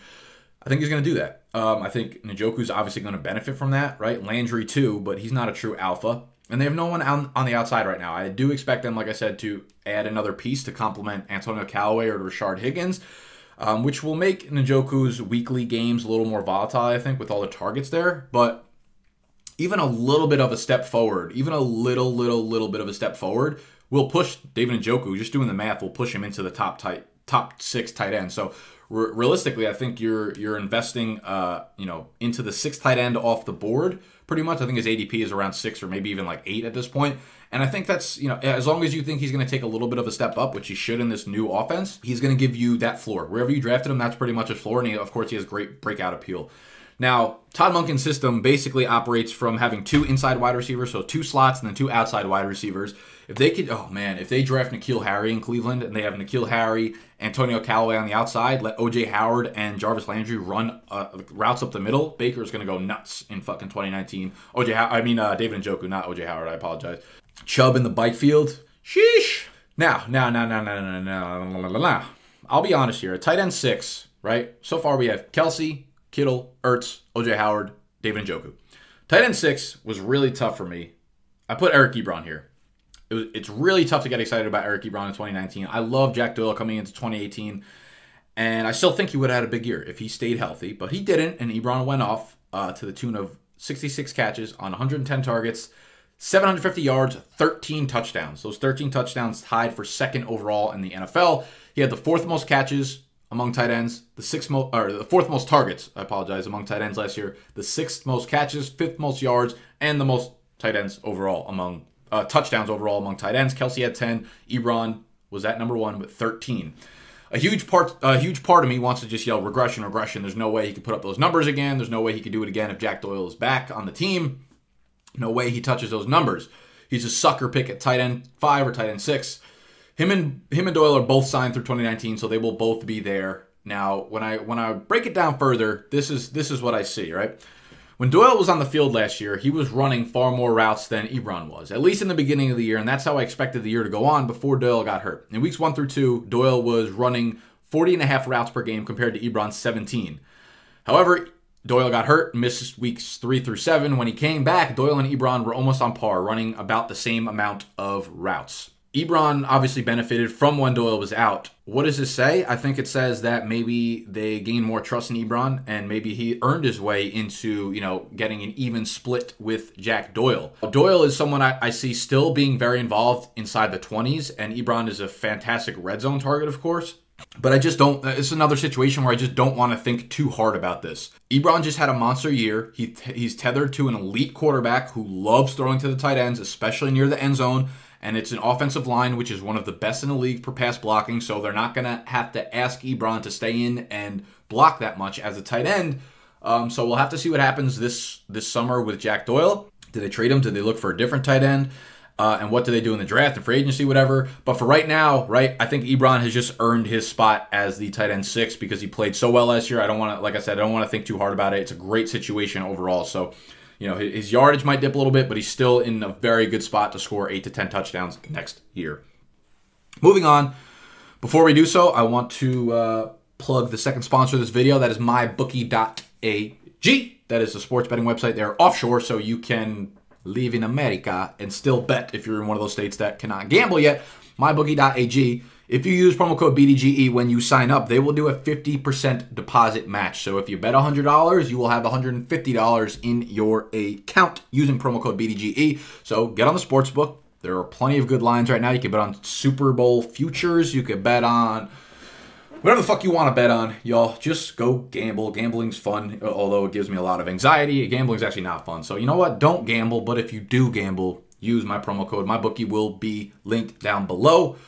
do that. I think Njoku's obviously going to benefit from that, right? Landry too, but he's not a true alpha. And they have no one on the outside right now. I do expect them, like I said, to add another piece to complement Antonio Callaway or Rashard Higgins, which will make Njoku's weekly games a little more volatile, I think, with all the targets there. But even a little bit of a step forward, even a little bit of a step forward, will push David Njoku, just doing the math, will push him into the top 6 tight ends. So realistically, I think you're investing into the 6th tight end off the board pretty much. I think his ADP is around 6 or maybe even like 8 at this point. And I think that's, as long as you think he's going to take a little bit of a step up, which he should in this new offense, he's going to give you that floor. Wherever you drafted him, that's pretty much his floor. And of course, he has great breakout appeal. Now, Todd Monken's system basically operates from having 2 inside wide receivers, so 2 slots and then 2 outside wide receivers. If they could, if they draft N'Keal Harry in Cleveland and they have N'Keal Harry, Antonio Callaway on the outside, let O.J. Howard and Jarvis Landry run routes up the middle, Baker's going to go nuts in fucking 2019. David Njoku, not O.J. Howard, I apologize. Chubb in the Byke field, sheesh. Now. I'll be honest here. At tight end 6, right? So far we have Kelce, Kittle, Ertz, O.J. Howard, David Njoku. Tight end 6 was really tough for me. I put Eric Ebron here. It's really tough to get excited about Eric Ebron in 2019. I love Jack Doyle coming into 2018, and I still think he would have had a big year if he stayed healthy, but he didn't, and Ebron went off to the tune of 66 catches on 110 targets, 750 yards, 13 touchdowns. Those 13 touchdowns tied for 2nd overall in the NFL. He had the 4th most catches among tight ends, the 4th most targets, among tight ends last year, the 6th most catches, 5th most yards, and the most tight ends overall among touchdowns overall among tight ends. Kelce had 10. Ebron was at number 1 with 13. A huge part of me wants to just yell regression. There's no way he could put up those numbers again. There's no way he could do it again if Jack Doyle is back on the team. No way he touches those numbers. He's a sucker pick at tight end 5 or tight end 6. Him and Doyle are both signed through 2019, so they will both be there. Now, when I break it down further, this is what I see, right? When Doyle was on the field last year, he was running far more routes than Ebron was, at least in the beginning of the year, and that's how I expected the year to go on before Doyle got hurt. In weeks 1 through 2, Doyle was running 40.5 routes per game compared to Ebron's 17. However, Doyle got hurt, missed weeks 3 through 7. When he came back, Doyle and Ebron were almost on par, running about the same amount of routes. Ebron obviously benefited from when Doyle was out. What does this say? I think it says that maybe they gained more trust in Ebron and maybe he earned his way into, getting an even split with Jack Doyle. Doyle is someone I see still being very involved inside the 20s, and Ebron is a fantastic red zone target, of course. But I just don't, it's another situation where I just don't want to think too hard about this. Ebron just had a monster year. He's tethered to an elite quarterback who loves throwing to the tight ends, especially near the end zone. And it's an offensive line, which is one of the best in the league for pass blocking, so they're not going to have to ask Ebron to stay in and block that much as a tight end. So we'll have to see what happens this summer with Jack Doyle. Do they trade him? Do they look for a different tight end? And what do they do in the draft and free agency, whatever. But for right now, right, I think Ebron has just earned his spot as the tight end 6 because he played so well last year. I don't want to, like I said, I don't want to think too hard about it. It's a great situation overall. So, you know, his yardage might dip a little bit, but he's still in a very good spot to score 8 to 10 touchdowns next year. Moving on, before we do so, I want to plug the second sponsor of this video. That is mybookie.ag. That is the sports betting website. They're offshore, so you can live in America and still bet if you're in one of those states that cannot gamble yet. mybookie.ag. If you use promo code BDGE when you sign up, they will do a 50% deposit match. So if you bet $100, you will have $150 in your account using promo code BDGE. So get on the sports book. There are plenty of good lines right now. You can bet on Super Bowl futures. You can bet on whatever the fuck you want to bet on, y'all. Just go gamble. Gambling's fun, although it gives me a lot of anxiety. Gambling's actually not fun. So you know what? Don't gamble. But if you do gamble, use my promo code. My bookie will be linked down below.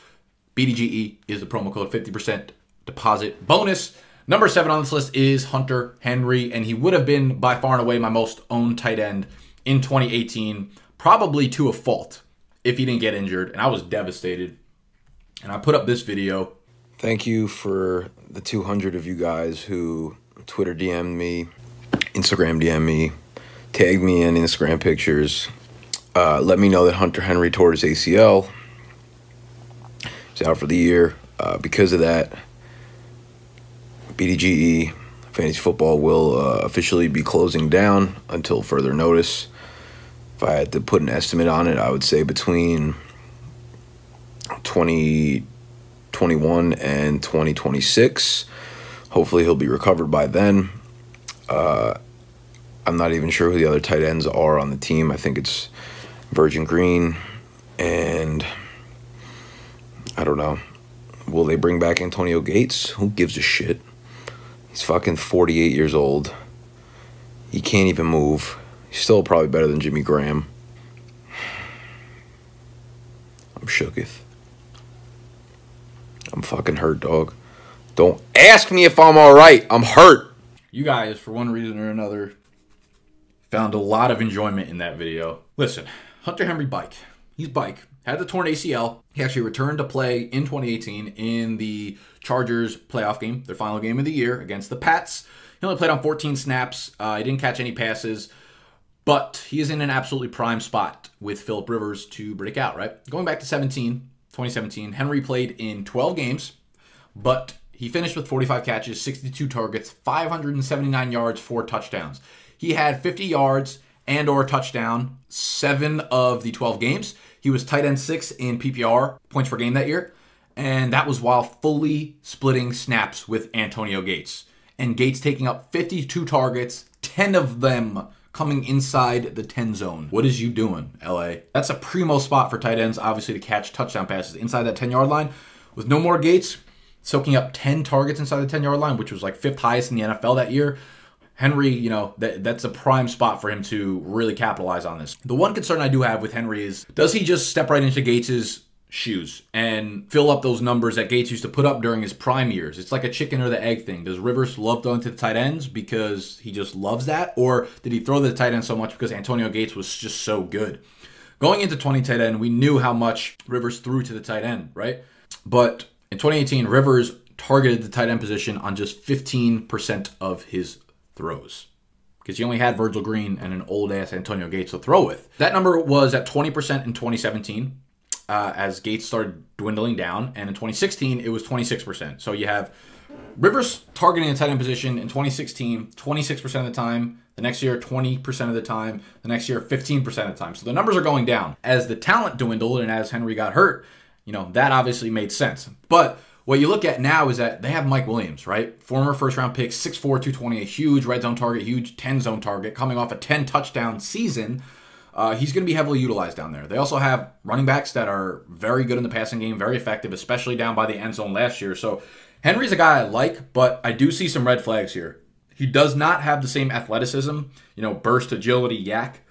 BDGE is the promo code, 50% deposit bonus. Number 7 on this list is Hunter Henry, and he would have been by far and away my most owned tight end in 2018, probably to a fault if he didn't get injured, and I was devastated. And I put up this video. Thank you for the 200 of you guys who Twitter DM'd me, Instagram DM'd me, tagged me in Instagram pictures, let me know that Hunter Henry tore his ACL. He's out for the year. Because of that, BDGE Fantasy Football will officially be closing down until further notice. If I had to put an estimate on it, I would say between 2021 and 2026. Hopefully he'll be recovered by then. I'm not even sure who the other tight ends are on the team. I think it's Virgin Green and I don't know. Will they bring back Antonio Gates? Who gives a shit? He's fucking 48 years old. He can't even move. He's still probably better than Jimmy Graham. I'm shooketh. I'm fucking hurt, dog. Don't ask me if I'm alright. I'm hurt. You guys, for one reason or another, found a lot of enjoyment in that video. Listen, Hunter Henry Byke. He's Byke. Had the torn ACL. He actually returned to play in 2018 in the Chargers playoff game, their final game of the year against the Pats. He only played on 14 snaps. He didn't catch any passes, but he is in an absolutely prime spot with Phillip Rivers to break out, right? Going back to 2017, Henry played in 12 games, but he finished with 45 catches, 62 targets, 579 yards, 4 touchdowns. He had 50 yards and or touchdown 7 of the 12 games. He was tight end 6 in PPR, points per game that year. And that was while fully splitting snaps with Antonio Gates. And Gates taking up 52 targets, 10 of them coming inside the 10 zone. What is you doing, LA? That's a primo spot for tight ends, obviously, to catch touchdown passes inside that 10-yard line. With no more Gates, soaking up 10 targets inside the 10-yard line, which was like 5th highest in the NFL that year. Henry, you know, that's a prime spot for him to really capitalize on this. The one concern I do have with Henry is, does he just step right into Gates's shoes and fill up those numbers that Gates used to put up during his prime years? It's like a chicken or the egg thing. Does Rivers love throwing to the tight ends because he just loves that? Or did he throw to the tight end so much because Antonio Gates was just so good? Going into 20 tight end, we knew how much Rivers threw to the tight end, right? But in 2018, Rivers targeted the tight end position on just 15% of his throws, because he only had Virgil Green and an old-ass Antonio Gates to throw with. That number was at 20% in 2017 as Gates started dwindling down, and in 2016, it was 26%. So you have Rivers targeting the tight end position in 2016, 26% of the time. The next year, 20% of the time. The next year, 15% of the time. So the numbers are going down. As the talent dwindled and as Henry got hurt, you know, that obviously made sense. But what you look at now is that they have Mike Williams, right? Former first-round pick, 6'4", 220, a huge red zone target, huge 10-zone target, coming off a 10-touchdown season. He's going to be heavily utilized down there. They also have running backs that are very good in the passing game, very effective, especially down by the end zone last year. So Henry's a guy I like, but I do see some red flags here. He does not have the same athleticism, you know, burst, agility, yak,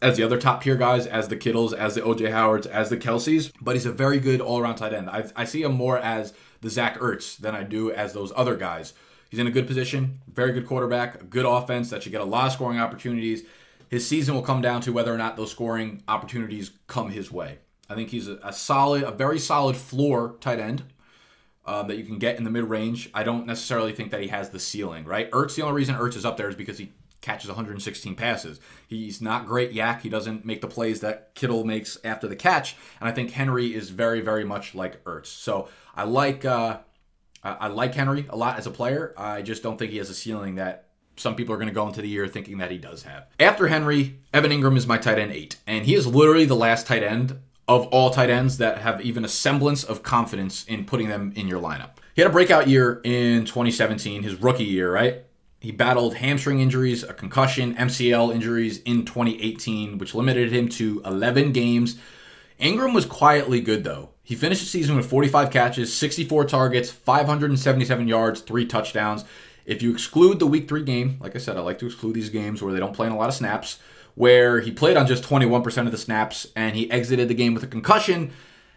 as the other top tier guys, as the Kittles, as the O.J. Howards, as the Kelces, but he's a very good all-around tight end. I see him more as the Zach Ertz than I do as those other guys. He's in a good position, very good quarterback, a good offense that should get a lot of scoring opportunities. His season will come down to whether or not those scoring opportunities come his way. I think he's a very solid floor tight end that you can get in the mid-range. I don't necessarily think that he has the ceiling, right? Ertz, the only reason Ertz is up there is because he catches 116 passes. He's not great yak. He doesn't make the plays that Kittle makes after the catch. And I think Henry is very, very much like Ertz. So I like Henry a lot as a player. I just don't think he has a ceiling that some people are going to go into the year thinking that he does have. After Henry, Evan Engram is my tight end 8. And he is literally the last tight end of all tight ends that have even a semblance of confidence in putting them in your lineup. He had a breakout year in 2017, his rookie year, right? He battled hamstring injuries, a concussion, MCL injuries in 2018, which limited him to 11 games. Engram was quietly good, though. He finished the season with 45 catches, 64 targets, 577 yards, 3 touchdowns. If you exclude the Week 3 game, like I said, I like to exclude these games where they don't play in a lot of snaps, where he played on just 21% of the snaps and he exited the game with a concussion,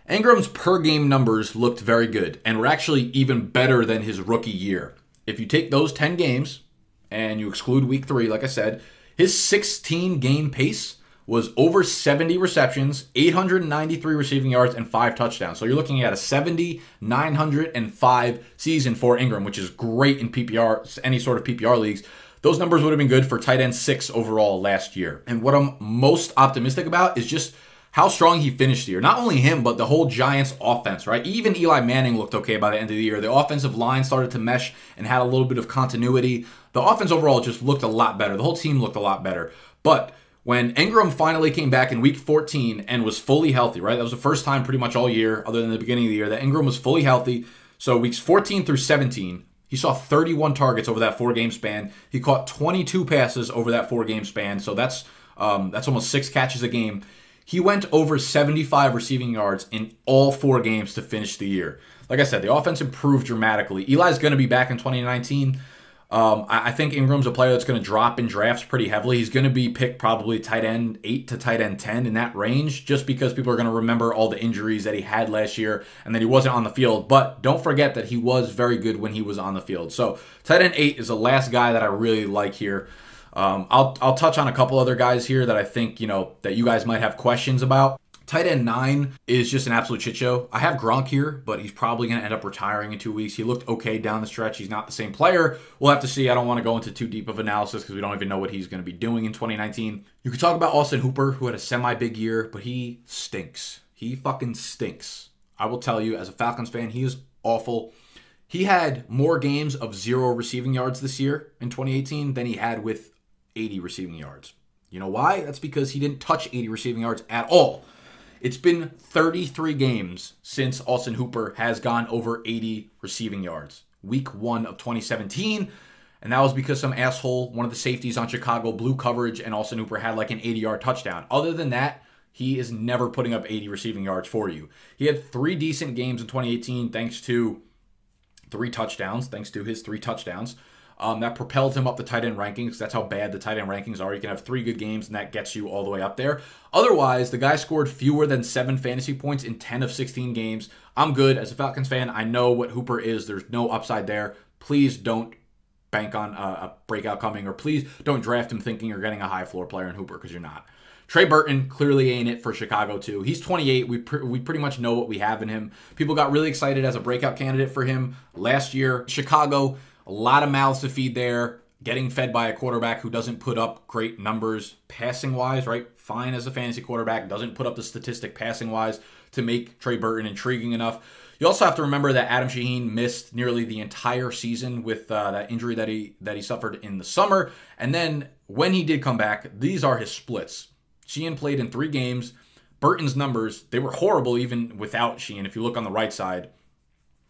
Engram's per-game numbers looked very good and were actually even better than his rookie year. If you take those 10 games and you exclude Week 3, like I said, his 16-game pace was over 70 receptions, 893 receiving yards, and 5 touchdowns. So you're looking at a 70,905 season for Engram, which is great in PPR, any sort of PPR leagues. Those numbers would have been good for tight end 6 overall last year. And what I'm most optimistic about is just how strong he finished the year. Not only him, but the whole Giants offense, right? Even Eli Manning looked okay by the end of the year. The offensive line started to mesh and had a little bit of continuity. The offense overall just looked a lot better. The whole team looked a lot better. But when Engram finally came back in Week 14 and was fully healthy, right? That was the first time pretty much all year, other than the beginning of the year, that Engram was fully healthy. So weeks 14 through 17, he saw 31 targets over that 4-game span. He caught 22 passes over that 4-game span. So that's almost 6 catches a game. He went over 75 receiving yards in all 4 games to finish the year. Like I said, the offense improved dramatically. Eli's going to be back in 2019. I think Ingram's a player that's going to drop in drafts pretty heavily. He's going to be picked probably tight end 8 to tight end 10 in that range, just because people are going to remember all the injuries that he had last year and that he wasn't on the field. But don't forget that he was very good when he was on the field. So tight end 8 is the last guy that I really like here. I'll touch on a couple other guys here that I think, that you guys might have questions about. Tight end 9 is just an absolute shit show. I have Gronk here, but he's probably going to end up retiring in 2 weeks. He looked okay down the stretch. He's not the same player. We'll have to see. I don't want to go into too deep of analysis because we don't even know what he's going to be doing in 2019. You could talk about Austin Hooper, who had a semi-big year, but he stinks. He fucking stinks. I will tell you, as a Falcons fan, he is awful. He had more games of 0 receiving yards this year in 2018 than he had with 80 receiving yards. You know why? That's because he didn't touch 80 receiving yards at all. It's been 33 games since Austin Hooper has gone over 80 receiving yards. Week 1 of 2017, and that was because some asshole, one of the safeties on Chicago, blew coverage, and Austin Hooper had like an 80-yard touchdown. Other than that, he is never putting up 80 receiving yards for you. He had 3 decent games in 2018 thanks to his 3 touchdowns. That propelled him up the tight end rankings. That's how bad the tight end rankings are. You can have 3 good games, and that gets you all the way up there. Otherwise, the guy scored fewer than 7 fantasy points in 10 of 16 games. I'm good. As a Falcons fan, I know what Hooper is. There's no upside there. Please don't bank on a breakout coming, or please don't draft him thinking you're getting a high floor player in Hooper, because you're not. Trey Burton clearly ain't it for Chicago, too. He's 28. We pretty much know what we have in him. People got really excited as a breakout candidate for him last year. Chicago, a lot of mouths to feed there, getting fed by a quarterback who doesn't put up great numbers passing-wise, right? Fine as a fantasy quarterback, doesn't put up the statistic passing-wise to make Trey Burton intriguing enough. You also have to remember that Adam Shaheen missed nearly the entire season with that injury that he suffered in the summer. And then when he did come back, these are his splits. Shaheen played in 3 games. Burton's numbers, they were horrible even without Shaheen. If you look on the right side,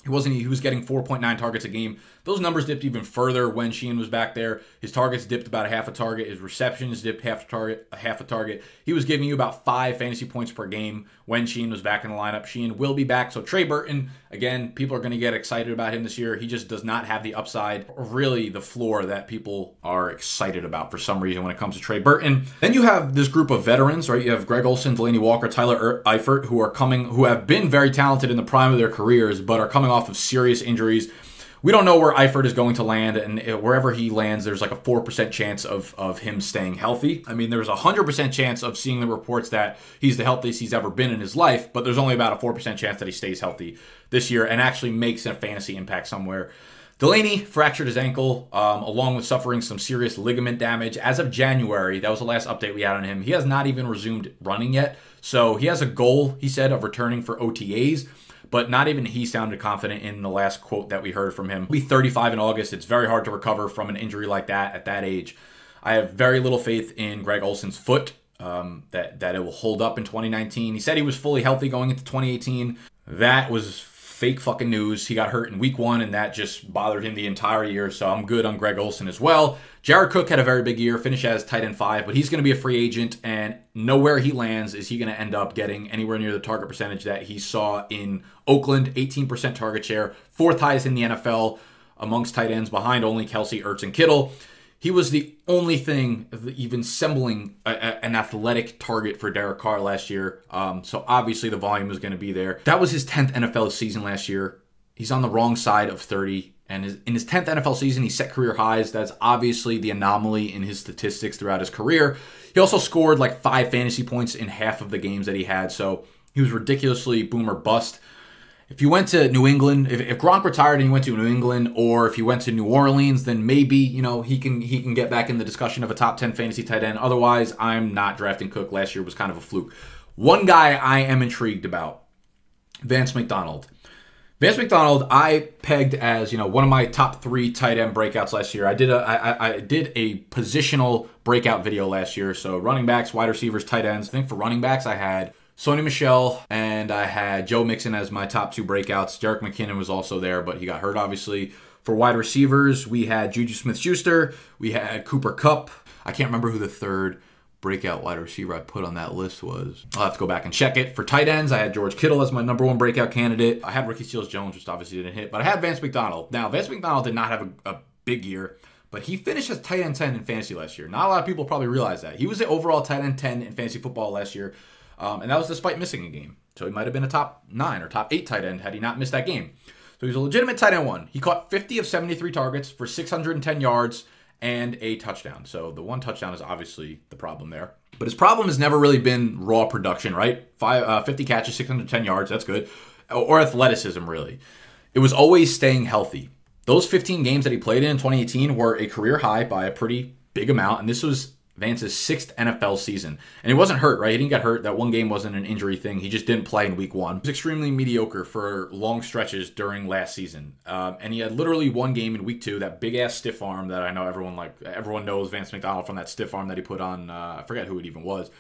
he was getting 4.9 targets a game. Those numbers dipped even further when Sheehan was back there. His targets dipped about a half a target. His receptions dipped half a target. He was giving you about 5 fantasy points per game when Sheehan was back in the lineup. Sheehan will be back. So Trey Burton, again, people are going to get excited about him this year. He just does not have the upside, or really the floor that people are excited about for some reason when it comes to Trey Burton. Then you have this group of veterans, right? You have Greg Olsen, Delanie Walker, Tyler Eifert, who have been very talented in the prime of their careers, but are coming off of serious injuries. We don't know where Eifert is going to land, and wherever he lands, there's like a 4% chance of him staying healthy. I mean, there's a 100% chance of seeing the reports that he's the healthiest he's ever been in his life, but there's only about a 4% chance that he stays healthy this year and actually makes a fantasy impact somewhere. Delanie fractured his ankle, along with suffering some serious ligament damage. As of January, that was the last update we had on him. He has not even resumed running yet, so he has a goal, he said, of returning for OTAs. But not even he sounded confident in the last quote that we heard from him. He'll be 35 in August. It's very hard to recover from an injury like that at that age. I have very little faith in Greg Olsen's foot, that it will hold up in 2019. He said he was fully healthy going into 2018. That was fake fucking news. He got hurt in week 1, and that just bothered him the entire year. So I'm good on Greg Olsen as well. Jared Cook had a very big year, finished as tight end 5, but he's going to be a free agent, and nowhere he lands is he going to end up getting anywhere near the target percentage that he saw in Oakland. 18% target share, 4th highest in the NFL amongst tight ends, behind only Kelce, Ertz, and Kittle. He was the only thing even resembling an athletic target for Derek Carr last year. So obviously the volume is going to be there. That was his 10th NFL season last year. He's on the wrong side of 30. And in his 10th NFL season, he set career highs. That's obviously the anomaly in his statistics throughout his career. He also scored like 5 fantasy points in half of the games that he had. So he was ridiculously boom or bust. If you went to New England, if Gronk retired and you went to New England, or if you went to New Orleans, then maybe, he can get back in the discussion of a top 10 fantasy tight end. Otherwise, I'm not drafting Cook. Last year was kind of a fluke. One guy I am intrigued about, Vance McDonald. Vance McDonald, I pegged as, one of my top 3 tight end breakouts last year. I did a positional breakout video last year. So running backs, wide receivers, tight ends. I think for running backs, I had Sony Michel, and I had Joe Mixon as my top 2 breakouts. Jerick McKinnon was also there, but he got hurt, obviously. For wide receivers, we had Juju Smith-Schuster. We had Cooper Kupp. I can't remember who the 3rd breakout wide receiver I put on that list was. I'll have to go back and check it. For tight ends, I had George Kittle as my number 1 breakout candidate. I had Ricky Seals-Jones, which obviously didn't hit, but I had Vance McDonald. Now, Vance McDonald did not have a big year, but he finished as tight end 10 in fantasy last year. Not a lot of people probably realize that. He was the overall tight end 10 in fantasy football last year. And that was despite missing a game. So he might have been a top 9 or top 8 tight end had he not missed that game. So he's a legitimate tight end 1. He caught 50 of 73 targets for 610 yards and a touchdown. So the 1 touchdown is obviously the problem there. But his problem has never really been raw production, right? 50 catches, 610 yards, that's good. Or athleticism, really. It was always staying healthy. Those 15 games that he played in 2018 were a career high by a pretty big amount. And this was Vance's 6th NFL season. And he wasn't hurt, right? He didn't get hurt. That one game wasn't an injury thing. He just didn't play in week 1. He was extremely mediocre for long stretches during last season. And he had literally one game in week 2, that big-ass stiff arm that I know everyone knows Vance McDonald from that stiff arm that he put on, I forget who it even was.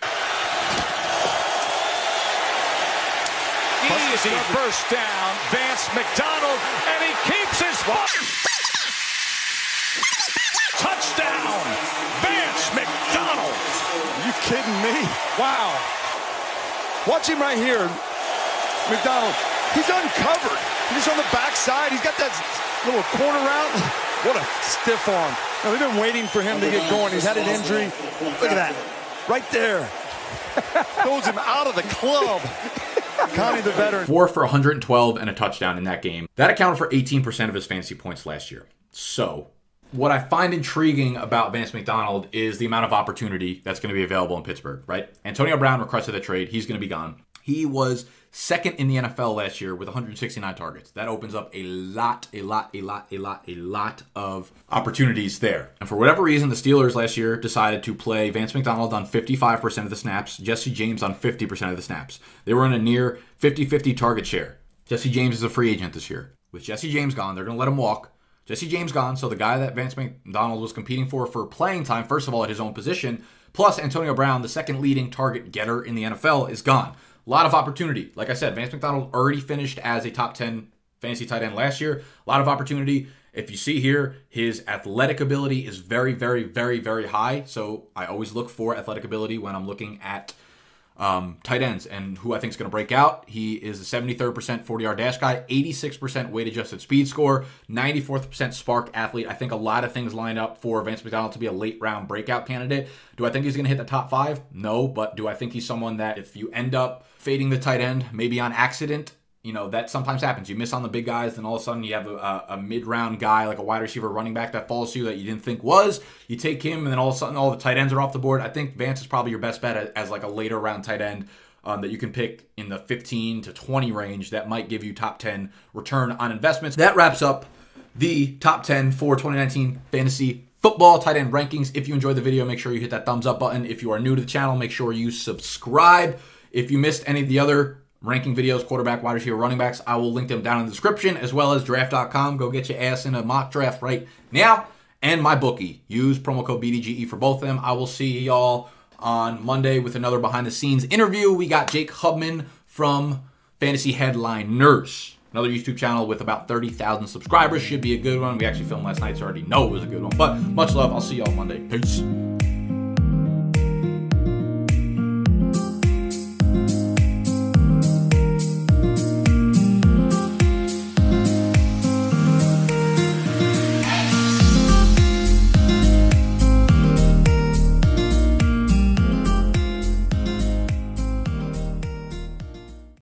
Easy first down, Vance McDonald, and he keeps his touchdown, Vance McDonald. Are you kidding me? Wow. Watch him right here. McDonald, he's uncovered. He's on the backside. He's got that little corner route. What a stiff arm. Now, they've been waiting for him to get going. He's had an injury. Look at that. Right there. Throws him out of the club. Connie the veteran. 4 for 112 and a touchdown in that game. That accounted for 18% of his fantasy points last year. So what I find intriguing about Vance McDonald is the amount of opportunity that's going to be available in Pittsburgh, right? Antonio Brown requested a trade. He's going to be gone. He was 2nd in the NFL last year with 169 targets. That opens up a lot of opportunities there. And for whatever reason, the Steelers last year decided to play Vance McDonald on 55% of the snaps, Jesse James on 50% of the snaps. They were in a near 50-50 target share. Jesse James is a free agent this year. With Jesse James gone, they're going to let him walk. Jesse James gone, so the guy that Vance McDonald was competing for playing time, first of all, at his own position, plus Antonio Brown, the 2nd leading target getter in the NFL, is gone. A lot of opportunity. Like I said, Vance McDonald already finished as a top 10 fantasy tight end last year. A lot of opportunity. If you see here, his athletic ability is very, very, very, very high. So I always look for athletic ability when I'm looking at tight ends and who I think is going to break out. He is a 73rd 40-yard dash guy, 86% weight-adjusted speed score, 94th spark athlete. I think a lot of things line up for Vance McDonald to be a late-round breakout candidate. Do I think he's going to hit the top 5? No, but do I think he's someone that if you end up fading the tight end, maybe on accident, you know, that sometimes happens. You miss on the big guys, then all of a sudden you have a mid-round guy, like a wide receiver running back that falls to you that you didn't think was. You take him, and then all of a sudden all the tight ends are off the board. I think Vance is probably your best bet as like a later round tight end that you can pick in the 15 to 20 range that might give you top 10 return on investments. That wraps up the top 10 for 2019 fantasy football tight end rankings. If you enjoyed the video, make sure you hit that thumbs up button. If you are new to the channel, make sure you subscribe. If you missed any of the other ranking videos, quarterback, wide receiver, running backs, I will link them down in the description, as well as draft.com. Go get your ass in a mock draft right now. And my bookie. Use promo code BDGE for both of them. I will see y'all on Monday with another behind-the-scenes interview. We got Jake Hubman from Fantasy Headliners, another YouTube channel with about 30,000 subscribers. Should be a good one. We actually filmed last night, so I already know it was a good one. But much love. I'll see y'all Monday. Peace.